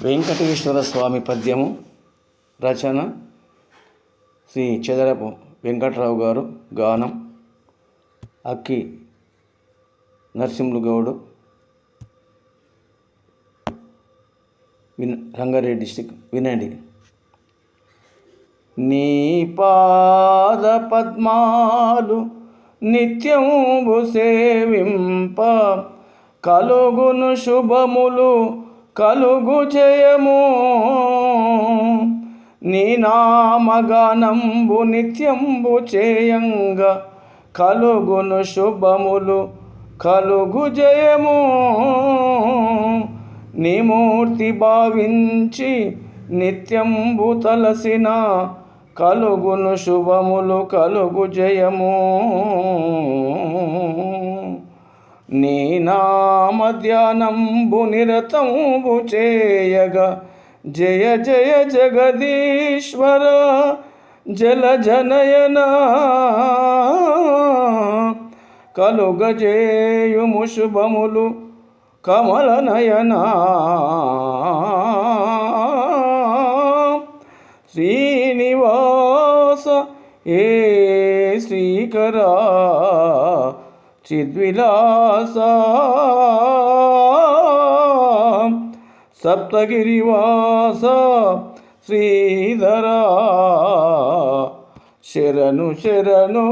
వెంకటేశ్వర స్వామి పద్యము రచన శ్రీ చెదరపు వెంకట్రావు గారు. గానం అక్కి నరసింహులు గౌడు, రంగారెడ్డి డిస్టిక్. వినండి. నీ పాద పద్మాలు నిత్యము సేవింప కలుగును శుభములు కలుగు జయము. నీ నామగానంబు నిత్యంబు చేయంగా కలుగును శుభములు కలుగు జయము. నీ మూర్తి భావించి నిత్యంబు తలసిన కలుగును శుభములు కలుగు జయము. నీ నామ ధ్యానంబు నిరతంబు చేయగా జయ జయ జగదీశ్వర జలజనయన కలుగజేయుము శుభములు కమలనయన. శ్రీనివాస ఏ శ్రీకరా చిద్విలాస సప్తగిరివాస శ్రీధరా శరణు శరణు.